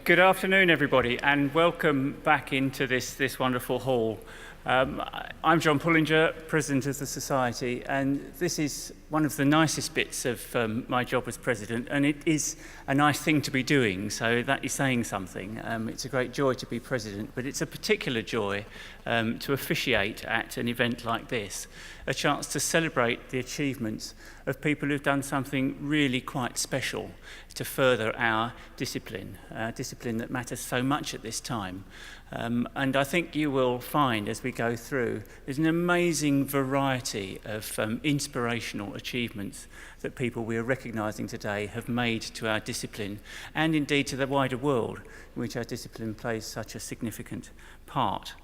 Good afternoon, everybody, and welcome back into this wonderful hall. I'm John Pullinger, President of the Society, and this is one of the nicest bits of my job as President, and it is a nice thing to be doing, so that is saying something. It's a great joy to be President, but it's a particular joy to officiate at an event like this, a chance to celebrate the achievements of people who've done something really quite special to further our discipline, a discipline that matters so much at this time. And I think you will find as we go through, there's an amazing variety of inspirational achievements that people we are recognising today have made to our discipline and indeed to the wider world in which our discipline plays such a significant part.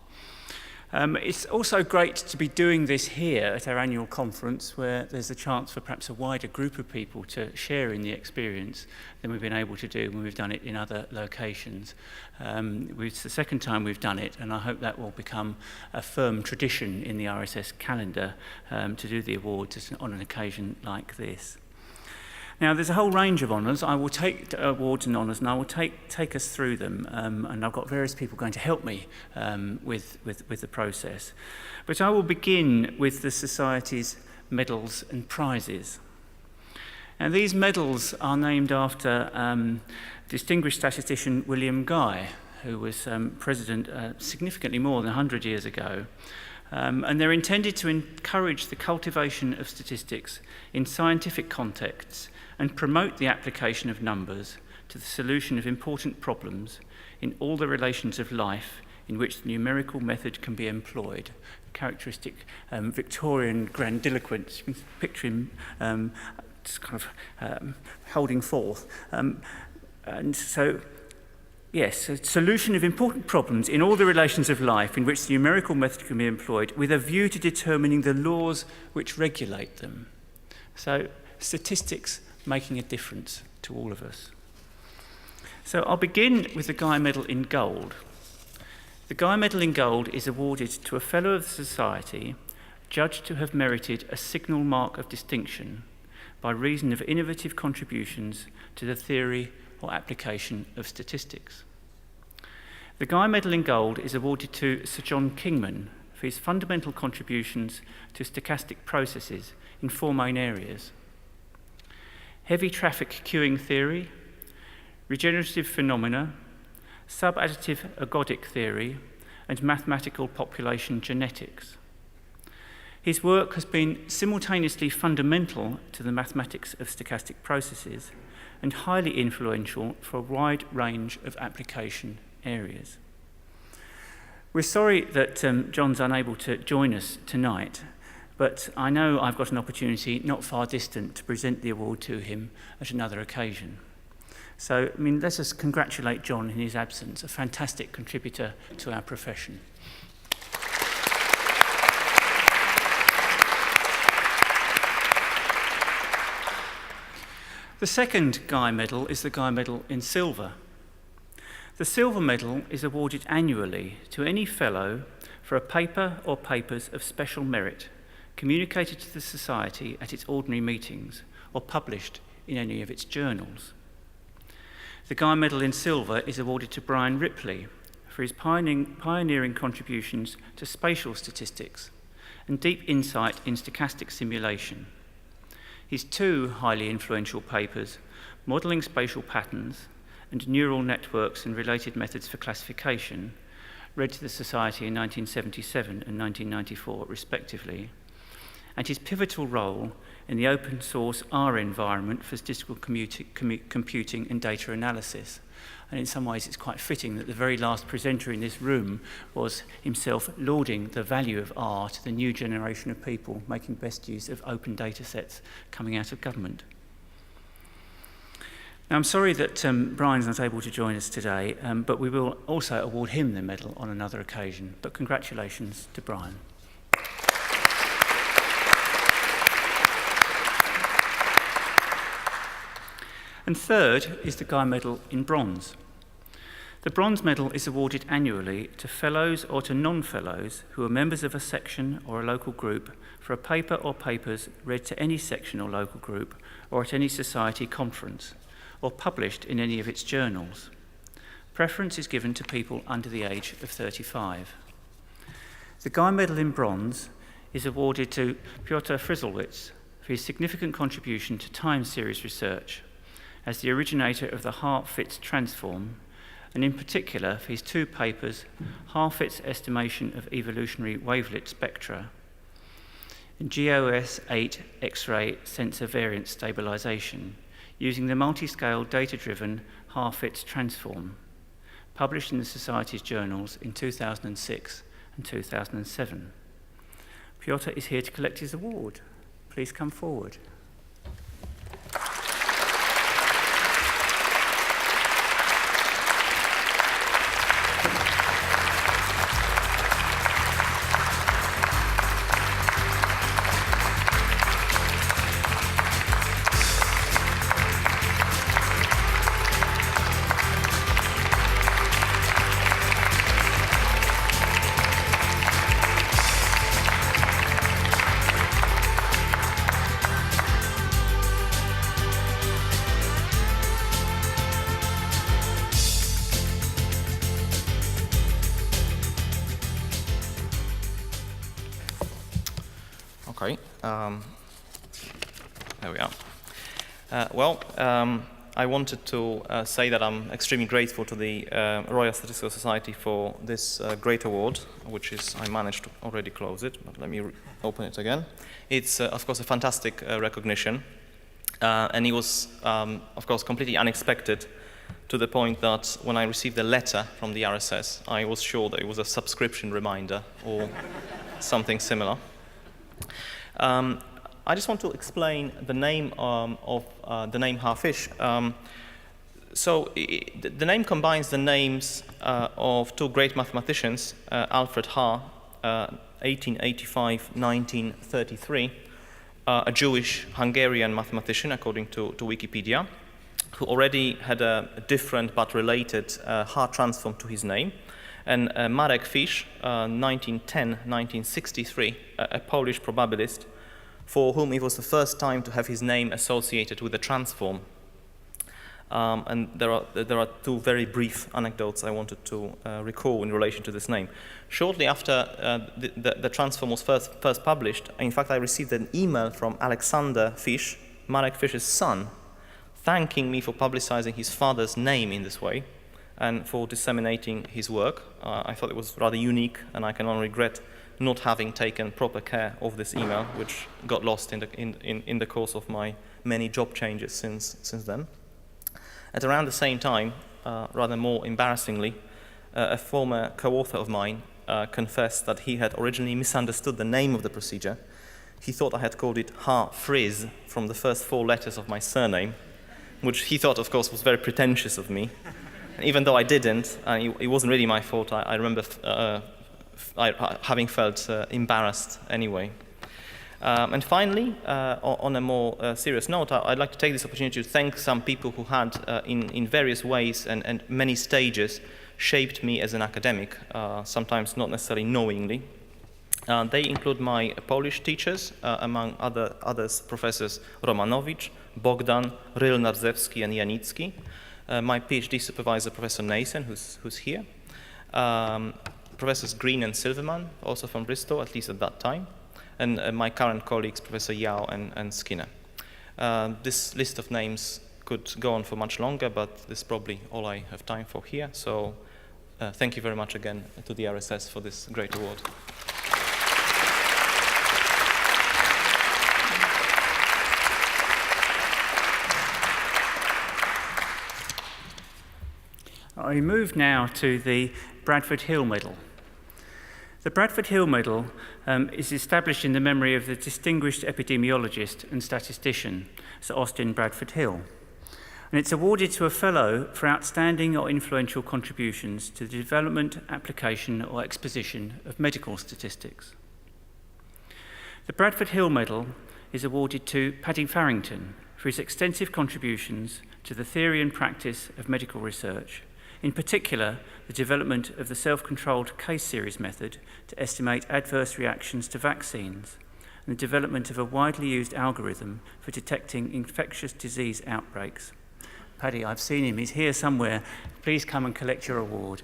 It's also great to be doing this here at our annual conference where there's a chance for perhaps a wider group of people to share in the experience than we've been able to do when we've done it in other locations. It's the second time we've done it, and I hope that will become a firm tradition in the RSS calendar to do the awards on an occasion like this. Now, there's a whole range of honours. I will take awards and honours, and I will take us through them. And I've got various people going to help me with the process. But I will begin with the Society's medals and prizes. And these medals are named after distinguished statistician William Guy, who was president significantly more than 100 years ago. And they're intended to encourage the cultivation of statistics in scientific contexts and promote the application of numbers to the solution of important problems in all the relations of life in which the numerical method can be employed. Characteristic Victorian grandiloquence. You can picture him just kind of holding forth. And so, yes, a solution of important problems in all the relations of life in which the numerical method can be employed with a view to determining the laws which regulate them. So, statistics making a difference to all of us. So I'll begin with the Guy Medal in Gold. The Guy Medal in Gold is awarded to a Fellow of the Society judged to have merited a signal mark of distinction by reason of innovative contributions to the theory or application of statistics. The Guy Medal in Gold is awarded to Sir John Kingman for his fundamental contributions to stochastic processes in four main areas: heavy traffic queuing theory, regenerative phenomena, subadditive ergodic theory, and mathematical population genetics. His work has been simultaneously fundamental to the mathematics of stochastic processes and highly influential for a wide range of application areas. We're sorry that John's unable to join us tonight, but I know I've got an opportunity not far distant to present the award to him at another occasion. So, let us congratulate John in his absence, a fantastic contributor to our profession. The second Guy Medal is the Guy Medal in Silver. The Silver Medal is awarded annually to any fellow for a paper or papers of special merit communicated to the Society at its ordinary meetings or published in any of its journals. The Guy Medal in Silver is awarded to Brian Ripley for his pioneering contributions to spatial statistics and deep insight in stochastic simulation. His two highly influential papers, Modelling Spatial Patterns and Neural Networks and Related Methods for Classification, read to the Society in 1977 and 1994 respectively, and his pivotal role in the open source R environment for statistical computing and data analysis. And in some ways it's quite fitting that the very last presenter in this room was himself lauding the value of R to the new generation of people making best use of open data sets coming out of government. Now, I'm sorry that Brian's not able to join us today, but we will also award him the medal on another occasion. But congratulations to Brian. And third is the Guy Medal in Bronze. The Bronze Medal is awarded annually to fellows or to non-fellows who are members of a section or a local group for a paper or papers read to any section or local group or at any society conference, or published in any of its journals. Preference is given to people under the age of 35. The Guy Medal in Bronze is awarded to Piotr Fryzlewicz for his significant contribution to time series research as the originator of the Hart-Fitts transform, and in particular for his two papers, Hart-Fitts estimation of evolutionary wavelet spectra and GOS-8 X-ray sensor variance stabilization, using the multi-scale data-driven Hart-Fitts transform, published in the Society's journals in 2006 and 2007. Piotr is here to collect his award. Please come forward. Okay, there we are. I wanted to say that I'm extremely grateful to the Royal Statistical Society for this great award, which is, I managed to already close it, but let me open it again. It's, of course, a fantastic recognition, and it was, of course, completely unexpected, to the point that when I received a letter from the RSS, I was sure that it was a subscription reminder or something similar. I just want to explain the name of the name Hart-Fitts. The name combines the names of two great mathematicians, Alfred Haar, 1885-1933, a Jewish Hungarian mathematician, according to Wikipedia, who already had a different but related Haar transform to his name, and Marek Fish, 1910-1963, a Polish probabilist, for whom it was the first time to have his name associated with a transform. And there are two very brief anecdotes I wanted to recall in relation to this name. Shortly after the transform was first published, in fact, I received an email from Alexander Fish, Marek Fish's son, thanking me for publicizing his father's name in this way and for disseminating his work. I thought it was rather unique, and I can only regret not having taken proper care of this email, which got lost in the course of my many job changes since then. At around the same time, rather more embarrassingly, a former co-author of mine confessed that he had originally misunderstood the name of the procedure. He thought I had called it Fryz from the first four letters of my surname, which he thought, of course, was very pretentious of me. Even though I didn't, it wasn't really my fault. I remember having felt embarrassed anyway. And finally, on a more serious note, I'd like to take this opportunity to thank some people who had, in various ways and many stages, shaped me as an academic, sometimes not necessarily knowingly. They include my Polish teachers, among others, Professors Romanowicz, Bogdan, Ryl-Nardzewski, and Janicki. My PhD supervisor, Professor Nason, who's here. Professors Green and Silverman, also from Bristol, at least at that time. And my current colleagues, Professor Yao and Skinner. This list of names could go on for much longer, but this is probably all I have time for here. So thank you very much again to the RSS for this great award. I move now to the Bradford Hill Medal. The Bradford Hill Medal is established in the memory of the distinguished epidemiologist and statistician, Sir Austin Bradford Hill. And it's awarded to a fellow for outstanding or influential contributions to the development, application, or exposition of medical statistics. The Bradford Hill Medal is awarded to Paddy Farrington for his extensive contributions to the theory and practice of medical research, in particular, the development of the self-controlled case series method to estimate adverse reactions to vaccines, and the development of a widely used algorithm for detecting infectious disease outbreaks. Paddy, I've seen him. He's here somewhere. Please come and collect your award.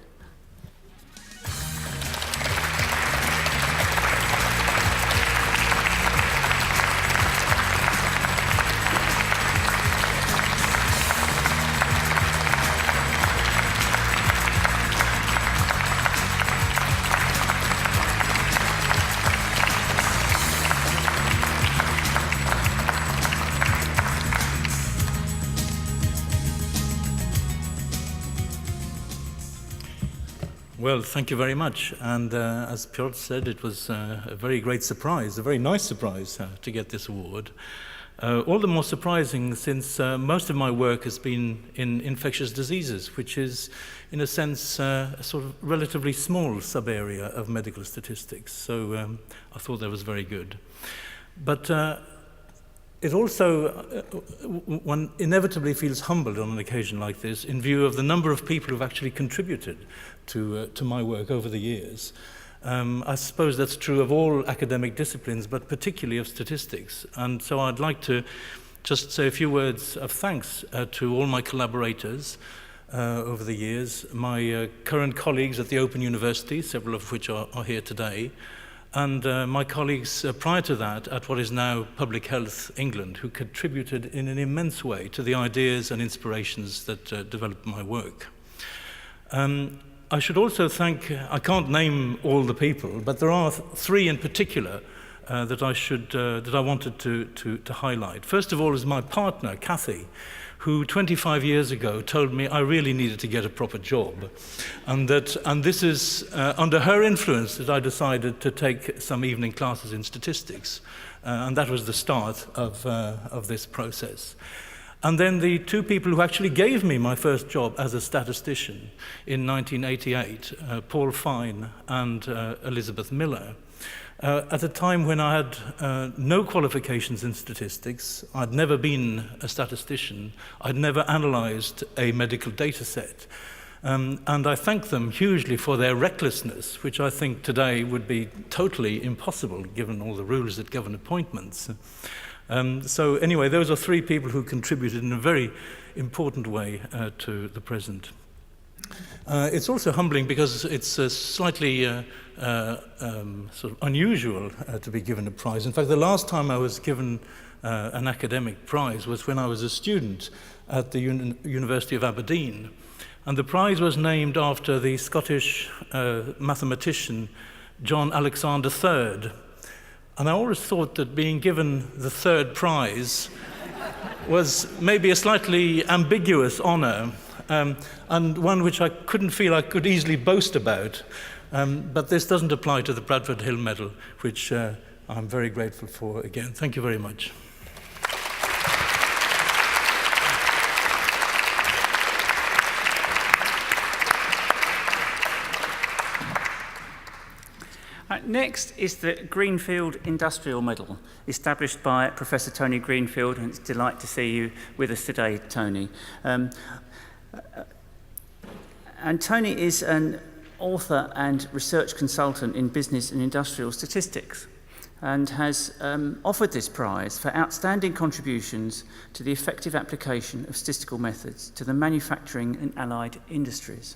Well, thank you very much. And as Piotr said, it was a very great surprise, a very nice surprise to get this award. All the more surprising since most of my work has been in infectious diseases, which is, in a sense, a sort of relatively small sub-area of medical statistics. So I thought that was very good. But it also, one inevitably feels humbled on an occasion like this in view of the number of people who've actually contributed to my work over the years. I suppose that's true of all academic disciplines, but particularly of statistics. And so I'd like to just say a few words of thanks to all my collaborators over the years, my current colleagues at the Open University, several of which are here today, and my colleagues prior to that at what is now Public Health England, who contributed in an immense way to the ideas and inspirations that developed my work. I should also thank, I can't name all the people, but there are three in particular that I wanted to highlight. First of all is my partner, Kathy, who 25 years ago told me I really needed to get a proper job. And this is under her influence that I decided to take some evening classes in statistics. And that was the start of this process. And then the two people who actually gave me my first job as a statistician in 1988, Paul Fine and Elizabeth Miller, at a time when I had no qualifications in statistics. I'd never been a statistician. I'd never analyzed a medical data set. And I thank them hugely for their recklessness, which I think today would be totally impossible given all the rules that govern appointments. So anyway, those are three people who contributed in a very important way to the present. It's also humbling because it's slightly sort of unusual to be given a prize. In fact, the last time I was given an academic prize was when I was a student at the University of Aberdeen. And the prize was named after the Scottish mathematician John Alexander III. And I always thought that being given the third prize was maybe a slightly ambiguous honor, and one which I couldn't feel I could easily boast about. But this doesn't apply to the Bradford Hill medal, which I'm very grateful for again. Thank you very much. Next is the Greenfield Industrial Medal, established by Professor Tony Greenfield, and it's a delight to see you with us today, Tony. And Tony is an author and research consultant in business and industrial statistics, and has offered this prize for outstanding contributions to the effective application of statistical methods to the manufacturing and allied industries.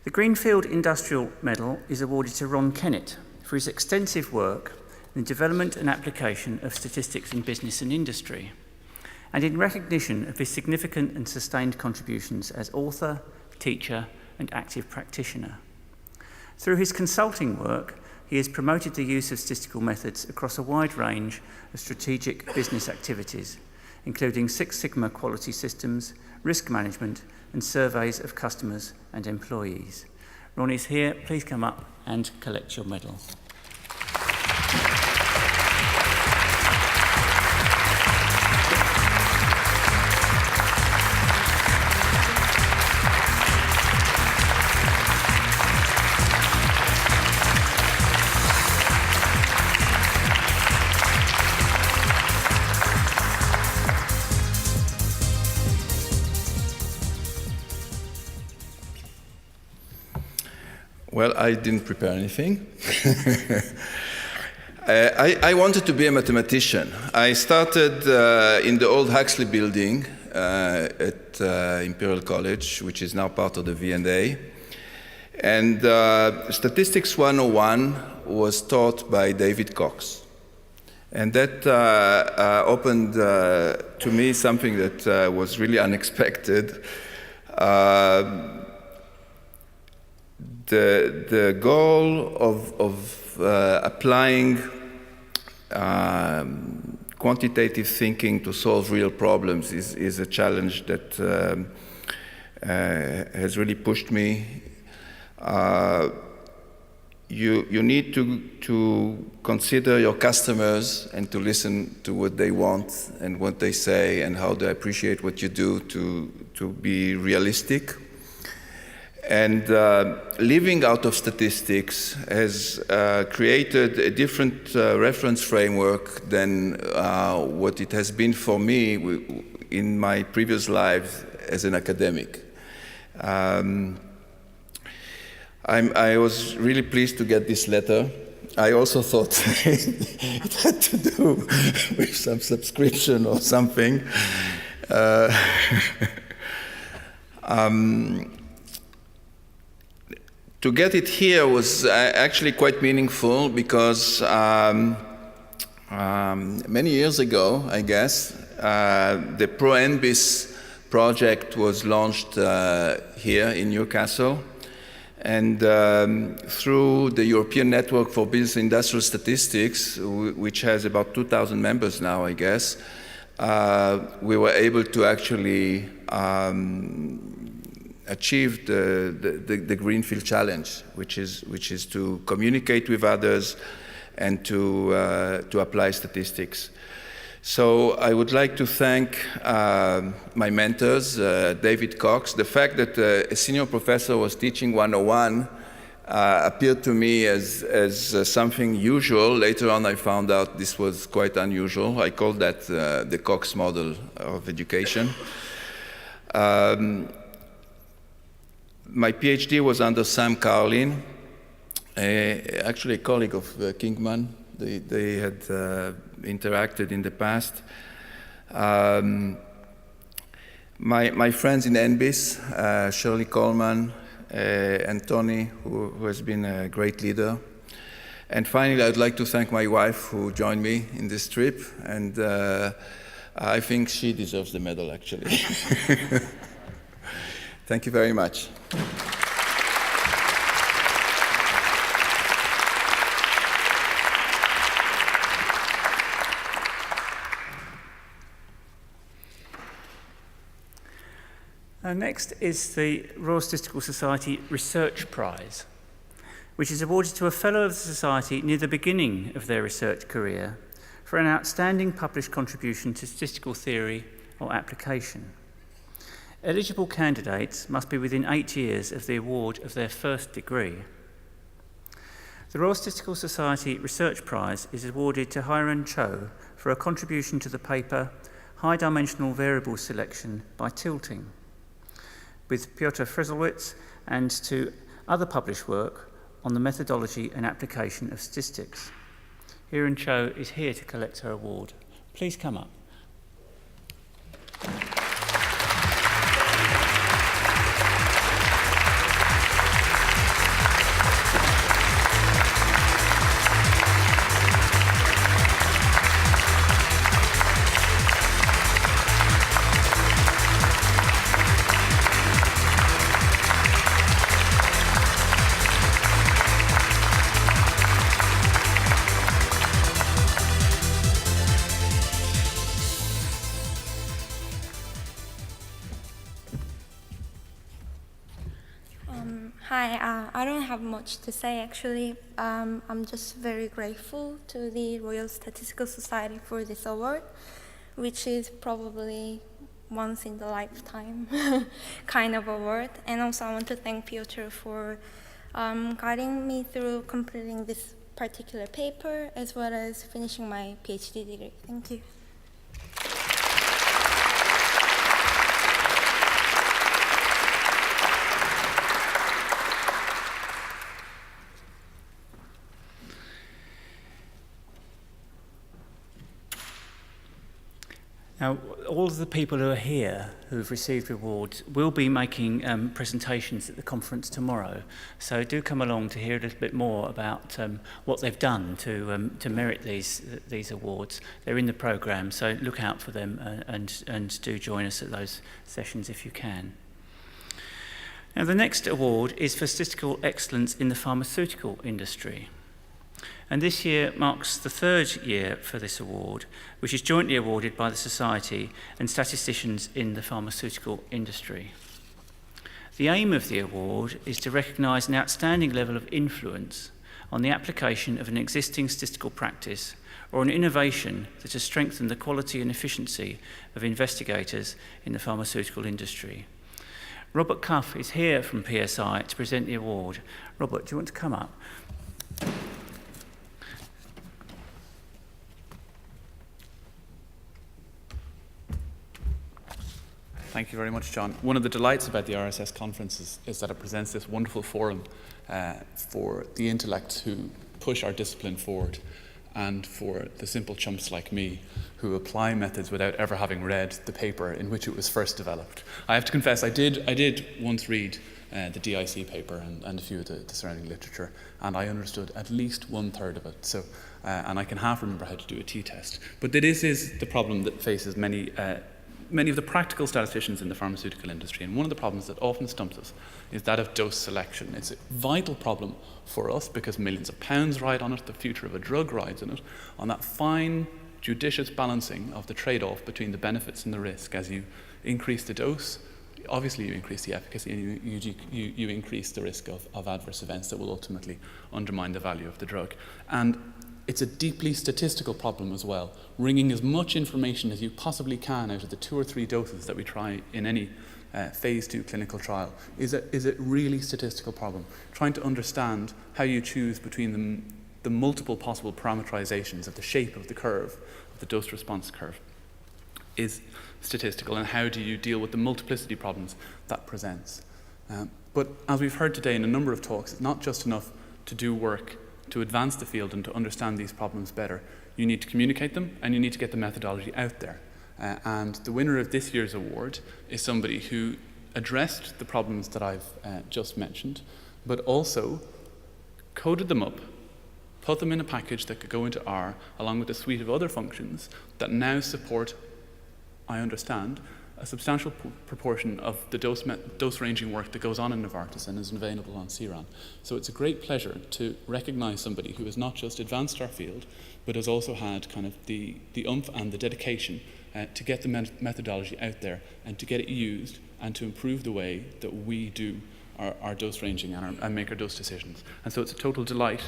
The Greenfield Industrial Medal is awarded to Ron Kennett for his extensive work in the development and application of statistics in business and industry, and in recognition of his significant and sustained contributions as author, teacher, and active practitioner. Through his consulting work, he has promoted the use of statistical methods across a wide range of strategic business activities, including Six Sigma quality systems, risk management, and surveys of customers and employees. Ron is here. Please come up and collect your medal. Well, I didn't prepare anything. I wanted to be a mathematician. I started in the old Huxley building at Imperial College, which is now part of the V&A. And Statistics 101 was taught by David Cox. And that opened to me something that was really unexpected. The goal of applying quantitative thinking to solve real problems is a challenge that has really pushed me. You need to consider your customers and to listen to what they want and what they say and how they appreciate what you do to be realistic. And living out of statistics has created a different reference framework than what it has been for me in my previous life as an academic. I was really pleased to get this letter. I also thought it had to do with some subscription or something. To get it here was actually quite meaningful because many years ago, I guess, the ProEnBis project was launched here in Newcastle. And through the European Network for Business and Industrial Statistics, which has about 2,000 members now, I guess, we were able to actually achieve the Greenfield challenge, which is to communicate with others and to apply statistics. So I would like to thank my mentors, David Cox. The fact that a senior professor was teaching 101 appeared to me as something usual. Later on, I found out this was quite unusual. I called that the Cox model of education. My PhD was under Sam Carlin, actually a colleague of Kingman. They had interacted in the past. My friends in NBIS, Shirley Coleman and Tony, who has been a great leader. And finally, I'd like to thank my wife who joined me in this trip. And I think she deserves the medal, actually. Thank you very much. Next is the Royal Statistical Society Research Prize, which is awarded to a Fellow of the Society near the beginning of their research career for an outstanding published contribution to statistical theory or application. Eligible candidates must be within 8 years of the award of their first degree. The Royal Statistical Society Research Prize is awarded to Hiren Cho for a contribution to the paper High Dimensional Variable Selection by Tilting, with Piotr Fryzlewicz, and to other published work on the methodology and application of statistics. Hiren Cho is here to collect her award. Please come up. Hi, I don't have much to say actually. I'm just very grateful to the Royal Statistical Society for this award, which is probably once in the lifetime kind of award. And also I want to thank Piotr for guiding me through completing this particular paper as well as finishing my PhD degree. Thank you. Now, all of the people who are here who have received awards will be making presentations at the conference tomorrow. So do come along to hear a little bit more about what they've done to merit these awards. They're in the programme, so look out for them and do join us at those sessions if you can. Now, the next award is for statistical excellence in the pharmaceutical industry. And this year marks the third year for this award, which is jointly awarded by the Society and statisticians in the pharmaceutical industry. The aim of the award is to recognise an outstanding level of influence on the application of an existing statistical practice or an innovation that has strengthened the quality and efficiency of investigators in the pharmaceutical industry. Robert Cuff is here from PSI to present the award. Robert, do you want to come up? Thank you very much, John. One of the delights about the RSS conference is that it presents this wonderful forum for the intellect who push our discipline forward, and for the simple chumps like me who apply methods without ever having read the paper in which it was first developed. I have to confess, I did once read the DIC paper and a few of the surrounding literature, and I understood at least 1/3 of it. So, and I can half remember how to do a t-test. But this is the problem that faces many of the practical statisticians in the pharmaceutical industry, and one of the problems that often stumps us is that of dose selection. It's a vital problem for us because millions of pounds ride on it, the future of a drug rides on it, on that fine, judicious balancing of the trade-off between the benefits and the risk. As you increase the dose, obviously you increase the efficacy and you increase the risk of adverse events that will ultimately undermine the value of the drug. And it's a deeply statistical problem as well. Wringing as much information as you possibly can out of the 2 or 3 doses that we try in any phase 2 clinical trial is a really statistical problem. Trying to understand how you choose between the multiple possible parameterizations of the shape of the curve, of the dose response curve, is statistical, and how do you deal with the multiplicity problems that presents. But as we've heard today in a number of talks, it's not just enough to do work to advance the field and to understand these problems better. You need to communicate them, and you need to get the methodology out there. And the winner of this year's award is somebody who addressed the problems that I've just mentioned, but also coded them up, put them in a package that could go into R, along with a suite of other functions that now support, I understand, a substantial proportion of the dose ranging work that goes on in Novartis and is available on CRAN. So it's a great pleasure to recognise somebody who has not just advanced our field, but has also had kind of the oomph and the dedication to get the methodology out there and to get it used and to improve the way that we do our dose ranging and make our dose decisions. And so it's a total delight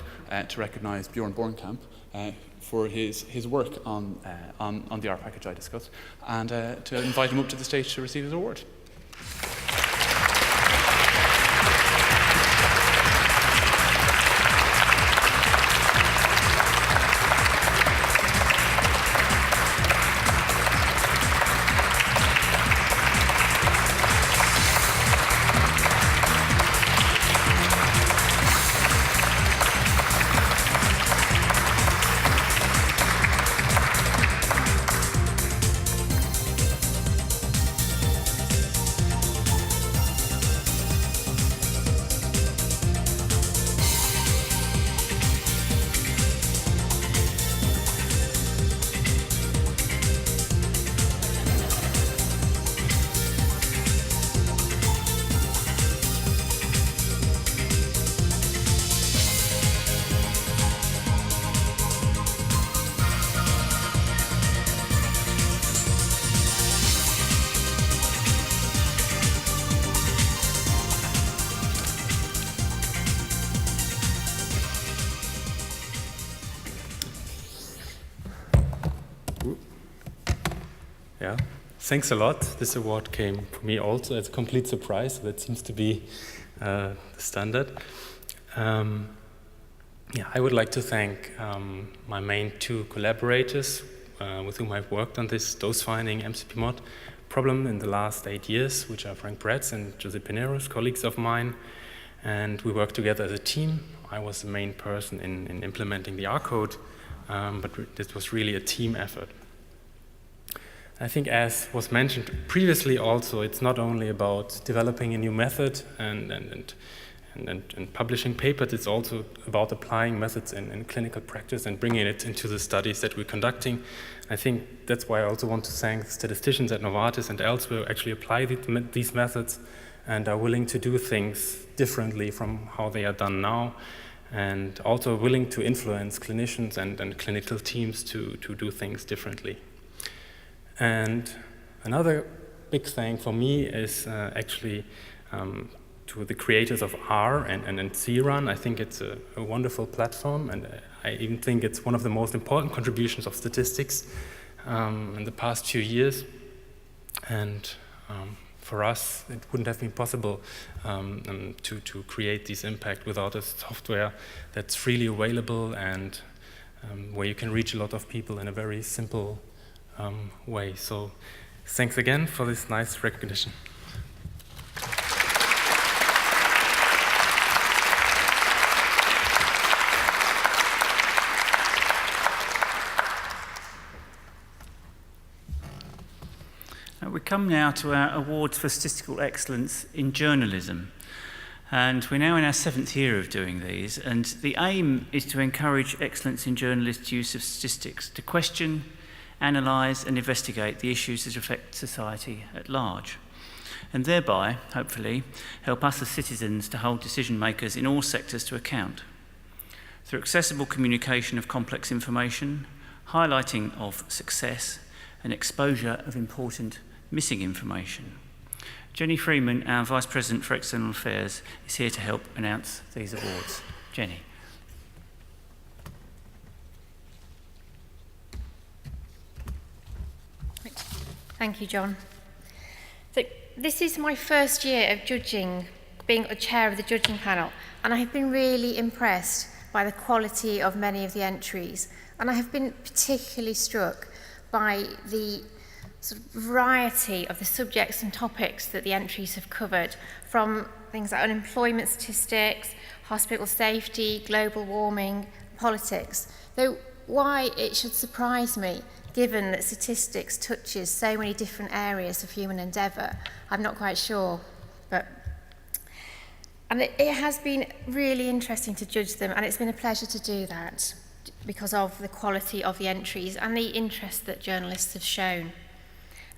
to recognise Bjorn Bornkamp for his work on the R package I discussed, and to invite him up to the stage to receive his award. Yeah, thanks a lot. This award came for me also as a complete surprise. That seems to be the standard. I would like to thank my main 2 collaborators with whom I've worked on this dose-finding MCP-mod problem in the last 8 years, which are Frank Bretz and Jose Pineros, colleagues of mine. And we worked together as a team. I was the main person in implementing the R code, but this was really a team effort. I think, as was mentioned previously also, it's not only about developing a new method and publishing papers, it's also about applying methods in clinical practice and bringing it into the studies that we're conducting. I think that's why I also want to thank the statisticians at Novartis and elsewhere who actually apply these methods and are willing to do things differently from how they are done now, and also willing to influence clinicians and clinical teams to do things differently. And another big thing for me is actually to the creators of R and C-Run. I think it's a wonderful platform, and I even think it's one of the most important contributions of statistics in the past few years. And for us, it wouldn't have been possible to create this impact without a software that's freely available and where you can reach a lot of people in a very simple way. So thanks again for this nice recognition. We come now to our awards for statistical excellence in journalism. And we're now in our 7th year of doing these, and the aim is to encourage excellence in journalists' use of statistics to question, analyse and investigate the issues that affect society at large, and thereby, hopefully, help us as citizens to hold decision makers in all sectors to account. Through accessible communication of complex information, highlighting of success and exposure of important missing information. Jenny Freeman, our Vice President for External Affairs, is here to help announce these awards. Jenny. Thank you, John. So this is my first year of judging, being a chair of the judging panel, and I have been really impressed by the quality of many of the entries, and I have been particularly struck by the sort of variety of the subjects and topics that the entries have covered, from things like unemployment statistics, hospital safety, global warming, politics. Though why it should surprise me, given that statistics touches so many different areas of human endeavour, I'm not quite sure. And it has been really interesting to judge them, and it's been a pleasure to do that because of the quality of the entries and the interest that journalists have shown.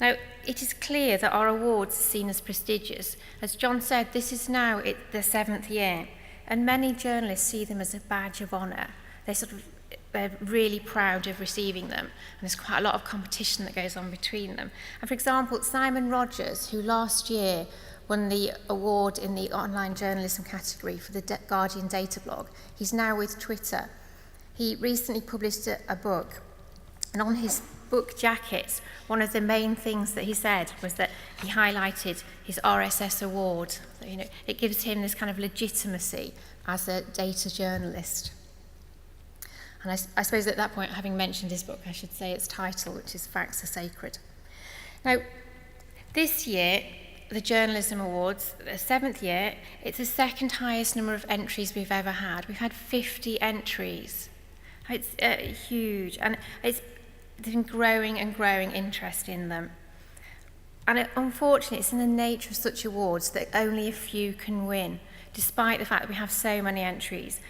Now, it is clear that our awards are seen as prestigious. As John said, this is now the 7th year, and many journalists see them as a badge of honour. They're really proud of receiving them, and there's quite a lot of competition that goes on between them. And for example, Simon Rogers, who last year won the award in the online journalism category for the Guardian data blog, he's now with Twitter. He recently published a book, and on his book jacket, one of the main things that he said was that he highlighted his RSS award. So, it gives him this kind of legitimacy as a data journalist. And I suppose at that point, having mentioned his book, I should say its title, which is Facts Are Sacred. Now, this year, the Journalism Awards, the 7th year, it's the second highest number of entries we've ever had. We've had 50 entries. It's huge, and there's been growing and growing interest in them. And unfortunately, it's in the nature of such awards that only a few can win, despite the fact that we have so many entries.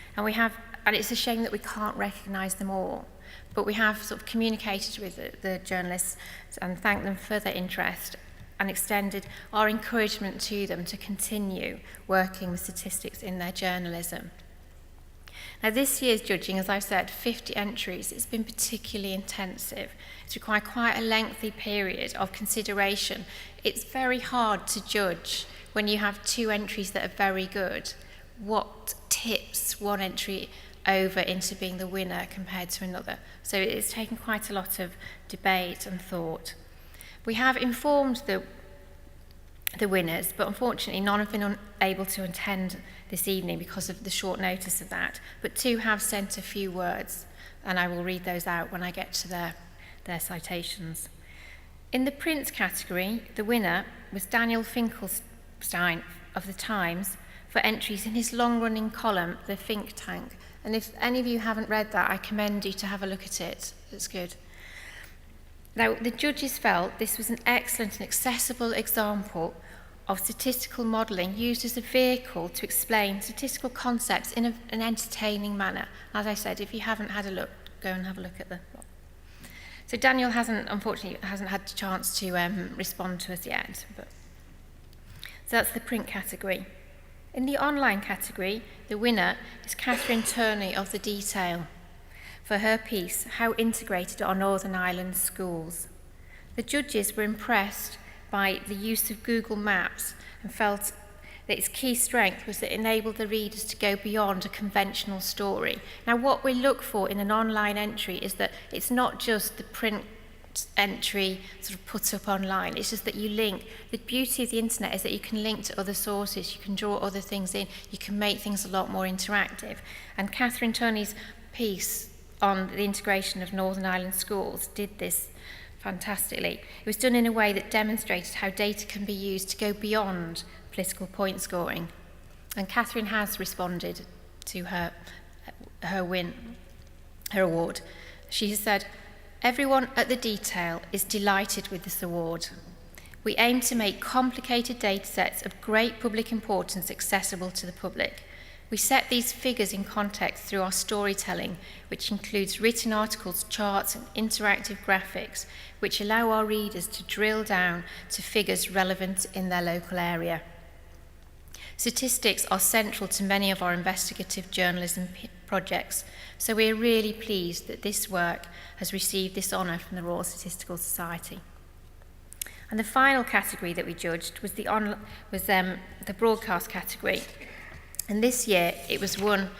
And it's a shame that we can't recognise them all. But we have sort of communicated with the journalists and thanked them for their interest and extended our encouragement to them to continue working with statistics in their journalism. Now, this year's judging, as I've said, 50 entries, it's been particularly intensive. It's required quite a lengthy period of consideration. It's very hard to judge when you have 2 entries that are very good, what tips one entry over into being the winner compared to another. So it's taken quite a lot of debate and thought. We have informed the winners, but unfortunately none have been able to attend this evening because of the short notice of that. But 2 have sent a few words, and I will read those out when I get to their citations. In the print category, the winner was Daniel Finkelstein of The Times for entries in his long-running column, The Think Tank. And if any of you haven't read that, I commend you to have a look at it. It's good. Now, the judges felt this was an excellent and accessible example of statistical modelling used as a vehicle to explain statistical concepts in an entertaining manner. As I said, if you haven't had a look, go and have a look at the blog. So Daniel unfortunately hasn't had a chance to respond to us yet. So that's the print category. In the online category, the winner is Catherine Turney of The Detail for her piece, How Integrated Are Northern Ireland Schools? The judges were impressed by the use of Google Maps and felt that its key strength was that it enabled the readers to go beyond a conventional story. Now, what we look for in an online entry is that it's not just the print entry sort of put up online, it's just that you link. The beauty of the internet is that you can link to other sources, you can draw other things in, you can make things a lot more interactive. And Catherine Turney's piece on the integration of Northern Ireland schools did this fantastically. It was done in a way that demonstrated how data can be used to go beyond political point scoring. And Catherine has responded to her award. She has said, "Everyone at The Detail is delighted with this award. We aim to make complicated data sets of great public importance accessible to the public. We set these figures in context through our storytelling, which includes written articles, charts, and interactive graphics, which allow our readers to drill down to figures relevant in their local area. Statistics are central to many of our investigative journalism projects, so we are really pleased that this work has received this honour from the Royal Statistical Society." And the final category that we judged was the broadcast category. And this year it was won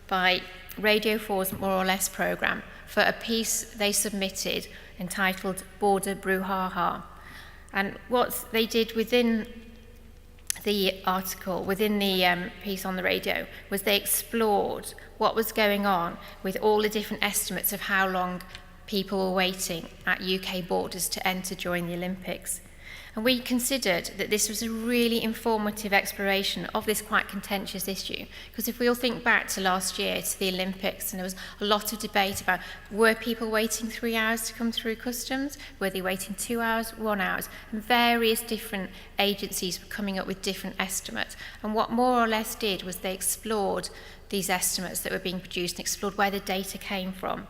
by Radio 4's More or Less programme for a piece they submitted entitled Border Brouhaha. And what they did within the article, within the piece on the radio, was they explored what was going on with all the different estimates of how long people were waiting at UK borders to enter during the Olympics. And we considered that this was a really informative exploration of this quite contentious issue. Because if we all think back to last year, to the Olympics, and there was a lot of debate about, were people waiting 3 hours to come through customs? Were they waiting 2 hours, 1 hour? And various different agencies were coming up with different estimates. And what More or Less did was they explored these estimates that were being produced and explored where the data came from.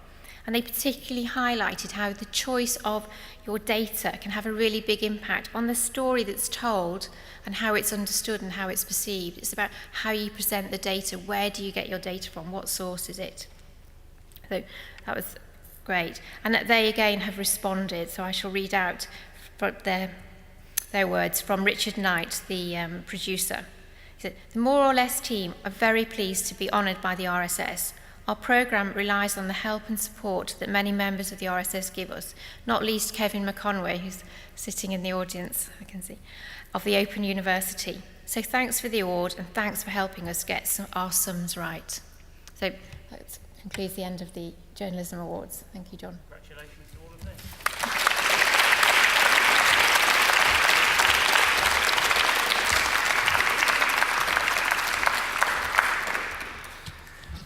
And they particularly highlighted how the choice of your data can have a really big impact on the story that's told and how it's understood and how it's perceived. It's about how you present the data, where do you get your data from, what source is it? So that was great. And that they again have responded, so I shall read out their words from Richard Knight, the producer. He said, "The More or Less team are very pleased to be honoured by the RSS. Our programme relies on the help and support that many members of the RSS give us, not least Kevin McConway, who's sitting in the audience, I can see, of the Open University. So thanks for the award and thanks for helping us get our sums right." So that concludes the end of the Journalism Awards. Thank you, John. Congratulations to all of them.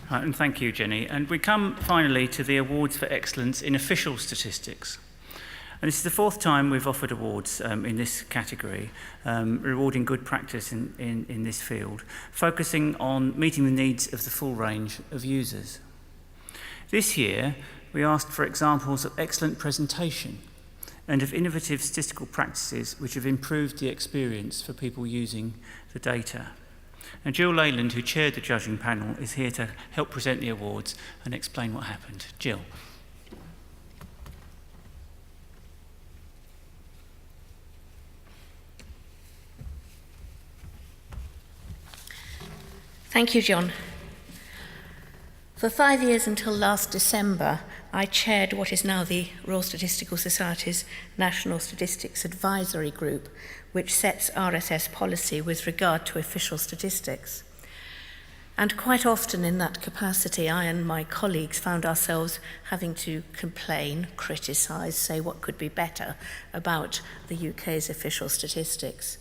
And thank you, Jenny. And we come finally to the Awards for Excellence in Official Statistics. And this is the fourth time we've offered awards in this category, rewarding good practice in this field, focusing on meeting the needs of the full range of users. This year, we asked for examples of excellent presentation and of innovative statistical practices which have improved the experience for people using the data. And Jill Leyland, who chaired the judging panel, is here to help present the awards and explain what happened. Jill. Thank you, John. For 5 years until last December, I chaired what is now the Royal Statistical Society's National Statistics Advisory Group, which sets RSS policy with regard to official statistics. And quite often in that capacity, I and my colleagues found ourselves having to complain, criticise, say what could be better about the UK's official statistics.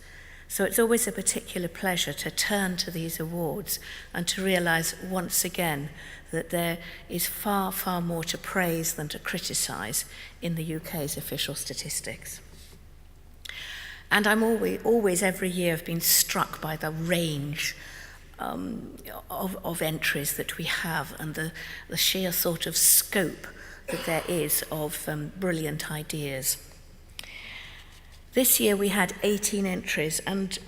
So it's always a particular pleasure to turn to these awards and to realise once again that there is far, far more to praise than to criticise in the UK's official statistics. And I'm always every year, have been struck by the range of entries that we have and the sheer sort of scope that there is of brilliant ideas. This year we had 18 entries, and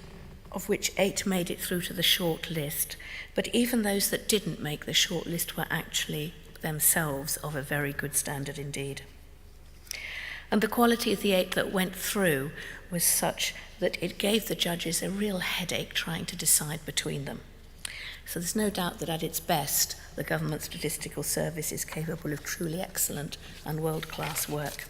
of which 8 made it through to the short list. But even those that didn't make the short list were actually themselves of a very good standard indeed. And the quality of the 8 that went through was such that it gave the judges a real headache trying to decide between them. So there's no doubt that at its best, the Government Statistical Service is capable of truly excellent and world-class work.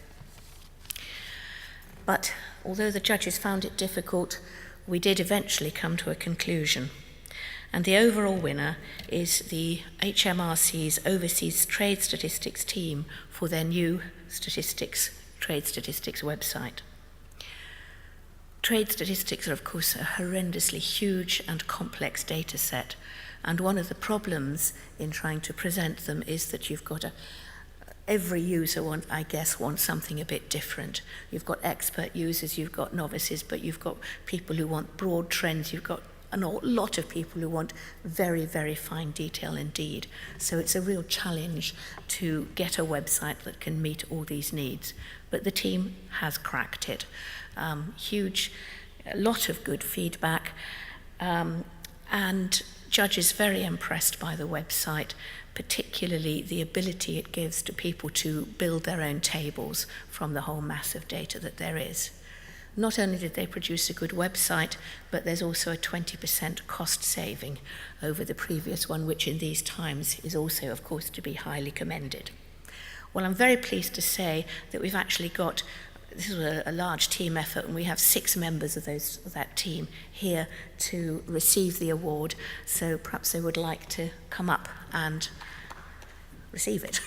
But although the judges found it difficult, we did eventually come to a conclusion. And the overall winner is the HMRC's Overseas Trade Statistics team for their new trade statistics website. Trade statistics are, of course, a horrendously huge and complex data set. And one of the problems in trying to present them is that you've got every user wants something a bit different. You've got expert users, you've got novices, but you've got people who want broad trends, you've got a lot of people who want very, very fine detail indeed. So it's a real challenge to get a website that can meet all these needs. But the team has cracked it. A lot of good feedback, and judges very impressed by the website, particularly the ability it gives to people to build their own tables from the whole mass of data that there is. Not only did they produce a good website, but there's also a 20% cost saving over the previous one, which in these times is also, of course, to be highly commended. Well, I'm very pleased to say that we've actually got, this was a large team effort, and we have 6 members of that team here to receive the award. So perhaps they would like to come up and receive it.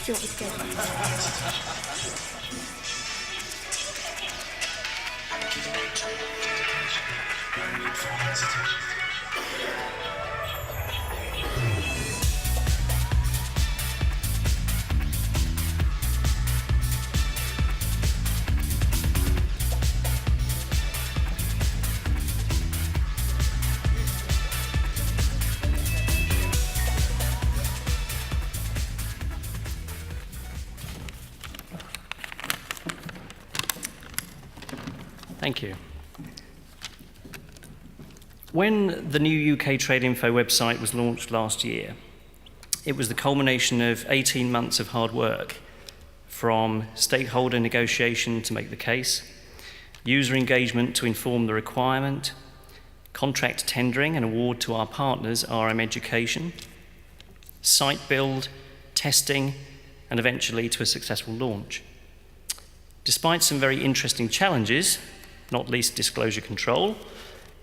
Do you want me to go? Thank you. When the new UK Trade Info website was launched last year, it was the culmination of 18 months of hard work, from stakeholder negotiation to make the case, user engagement to inform the requirement, contract tendering and award to our partners, RM Education, site build, testing, and eventually to a successful launch. Despite some very interesting challenges, not least disclosure control,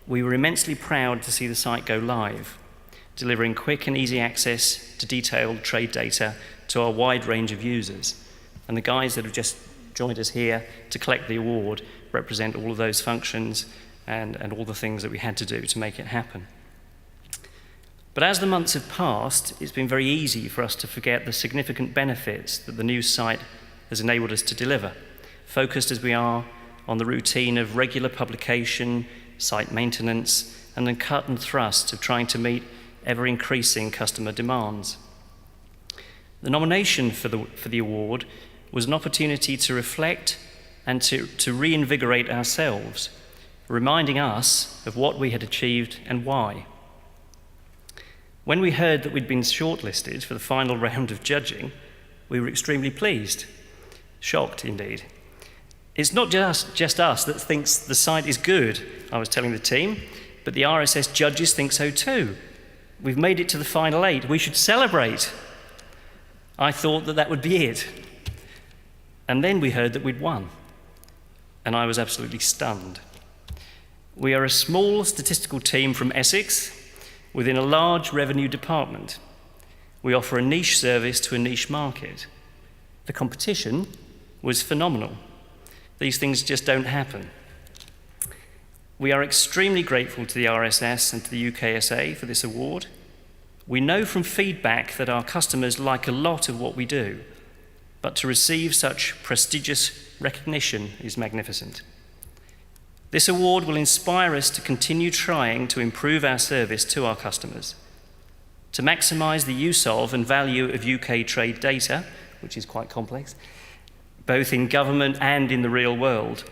we were immensely proud to see the site go live, delivering quick and easy access to detailed trade data to our wide range of users. And the guys that have just joined us here to collect the award represent all of those functions and all the things that we had to do to make it happen. But as the months have passed, it's been very easy for us to forget the significant benefits that the new site has enabled us to deliver, focused as we are on the routine of regular publication, site maintenance, and the cut and thrust of trying to meet ever-increasing customer demands. The nomination for the award was an opportunity to reflect and to reinvigorate ourselves, reminding us of what we had achieved and why. When we heard that we'd been shortlisted for the final round of judging, we were extremely pleased, shocked indeed. It's not just us that thinks the site is good, I was telling the team, but the RSS judges think so too. We've made it to the final 8. We should celebrate. I thought that would be it. And then we heard that we'd won. And I was absolutely stunned. We are a small statistical team from Essex within a large revenue department. We offer a niche service to a niche market. The competition was phenomenal. These things just don't happen. We are extremely grateful to the RSS and to the UKSA for this award. We know from feedback that our customers like a lot of what we do, but to receive such prestigious recognition is magnificent. This award will inspire us to continue trying to improve our service to our customers, to maximise the use of and value of UK trade data, which is quite complex, both in government and in the real world,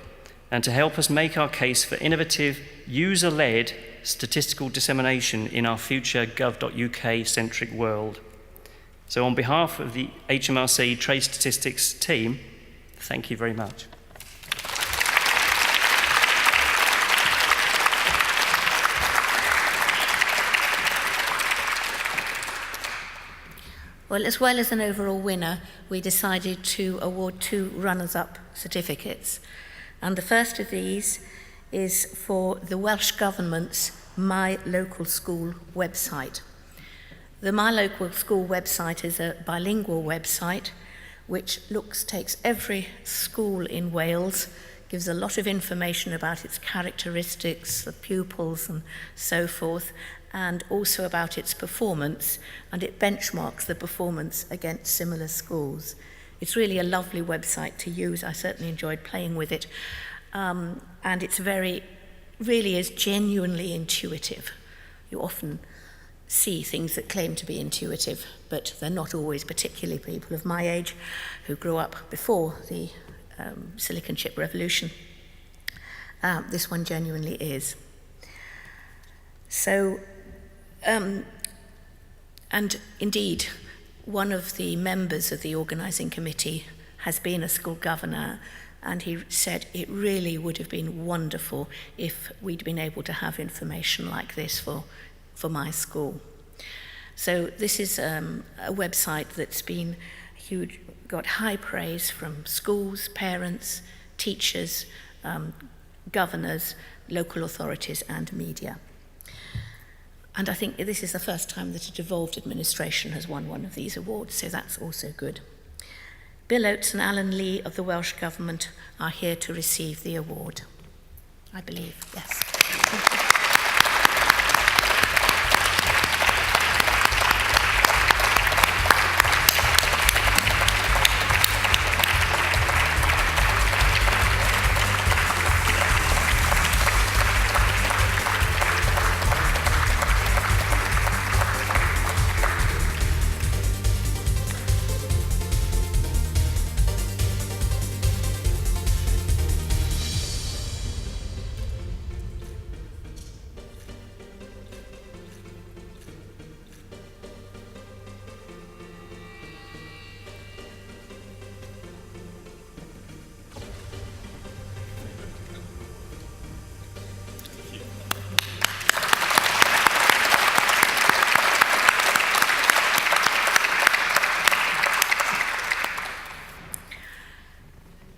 and to help us make our case for innovative, user-led statistical dissemination in our future gov.uk-centric world. So on behalf of the HMRC Trade Statistics team, thank you very much. Well, as well as an overall winner, we decided to award 2 runners-up certificates. And the first of these is for the Welsh Government's My Local School website. The My Local School website is a bilingual website which takes every school in Wales, gives a lot of information about its characteristics, the pupils and so forth, and also about its performance, and it benchmarks the performance against similar schools. It's really a lovely website to use. I certainly enjoyed playing with it. And it's really is genuinely intuitive. You often see things that claim to be intuitive, but they're not always, particularly people of my age who grew up before the Silicon Chip Revolution. This one genuinely is. So, and indeed, one of the members of the organising committee has been a school governor, and he said it really would have been wonderful if we'd been able to have information like this for my school. So this is a website that's been huge, got high praise from schools, parents, teachers, governors, local authorities and media. And I think this is the first time that a devolved administration has won one of these awards, so that's also good. Bill Oates and Alan Lee of the Welsh Government are here to receive the award, I believe, yes.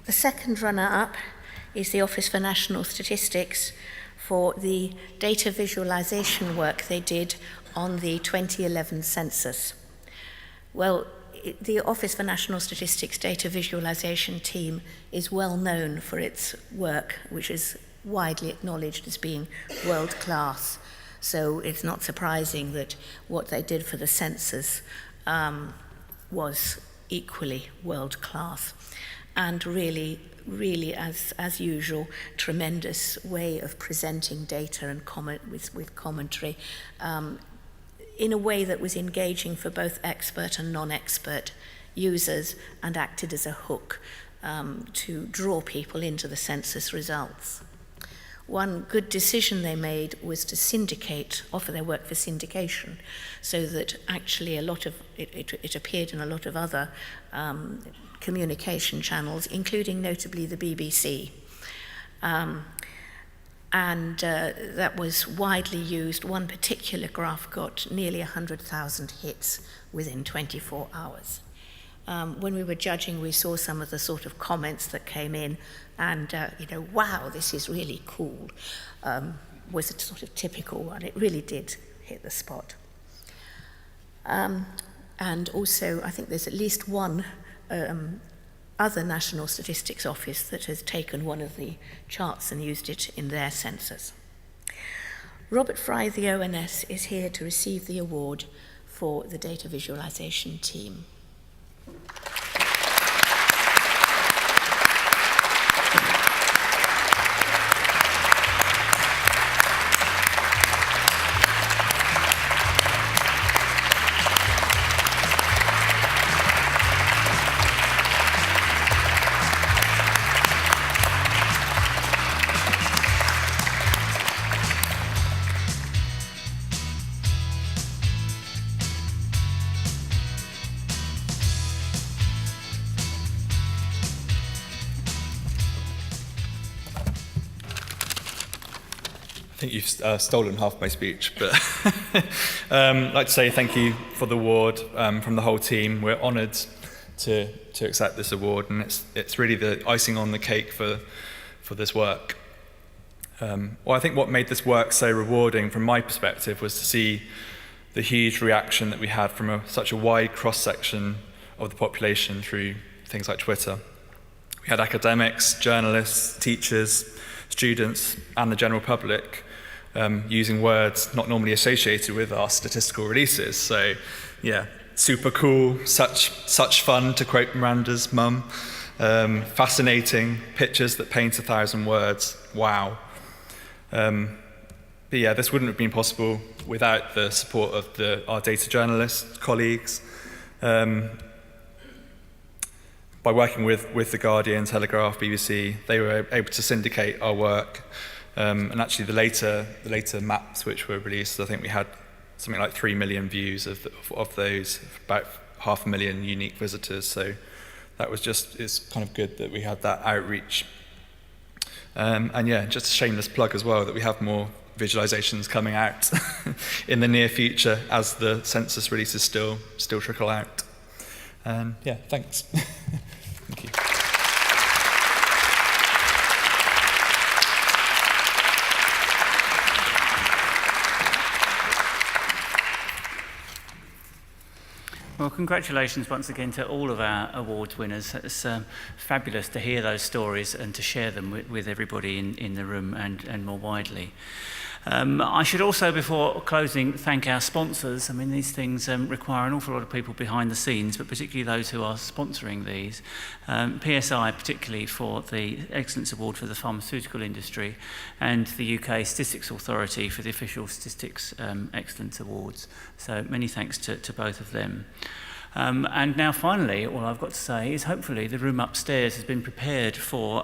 The second runner-up is the Office for National Statistics for the data visualization work they did on the 2011 census. Well, the Office for National Statistics data visualization team is well known for its work, which is widely acknowledged as being world-class. So it's not surprising that what they did for the census was equally world-class. And really, as usual, tremendous way of presenting data and with commentary in a way that was engaging for both expert and non-expert users and acted as a hook to draw people into the census results. One good decision they made was to syndicate, offer their work for syndication, so that actually a lot of it appeared in a lot of other communication channels, including notably the BBC. That was widely used. One particular graph got nearly 100,000 hits within 24 hours. When we were judging, we saw some of the sort of comments that came in, and wow, this is really cool, was a sort of typical one. It really did hit the spot. And also, I think there's at least one other National Statistics Office that has taken one of the charts and used it in their census. Robert Fry, the ONS, is here to receive the award for the data visualization team. I think you've stolen half my speech, but I'd like to say thank you for the award from the whole team. We're honoured to accept this award, and it's really the icing on the cake for this work. Well, I think what made this work so rewarding from my perspective was to see the huge reaction that we had from such a wide cross-section of the population through things like Twitter. We had academics, journalists, teachers, students, and the general public using words not normally associated with our statistical releases. So, yeah, super cool, such fun, to quote Miranda's mum. Fascinating, pictures that paint 1,000 words. Wow. But yeah, this wouldn't have been possible without the support of our data journalist colleagues. By working with The Guardian, Telegraph, BBC, they were able to syndicate our work. And actually the later maps which were released, I think we had something like 3 million views of those, about 500,000 unique visitors. So that was it's kind of good that we had that outreach. And yeah, just a shameless plug as well that we have more visualizations coming out in the near future as the census releases still trickle out. Yeah, thanks. Thank you. Well, congratulations once again to all of our awards winners. It's fabulous to hear those stories and to share them with everybody in the room and more widely. I should also, before closing, thank our sponsors. I mean, these things require an awful lot of people behind the scenes, but particularly those who are sponsoring these. PSI, particularly for the Excellence Award for the pharmaceutical industry, and the UK Statistics Authority for the Official Statistics Excellence Awards. So many thanks to both of them. And now finally, all I've got to say is hopefully the room upstairs has been prepared for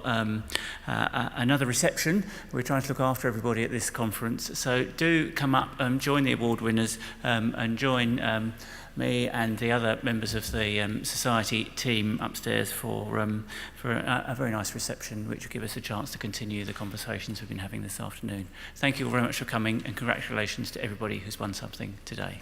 another reception. We're trying to look after everybody at this conference. So do come up and join the award winners and join me and the other members of the society team upstairs for a very nice reception, which will give us a chance to continue the conversations we've been having this afternoon. Thank you all very much for coming, and congratulations to everybody who's won something today.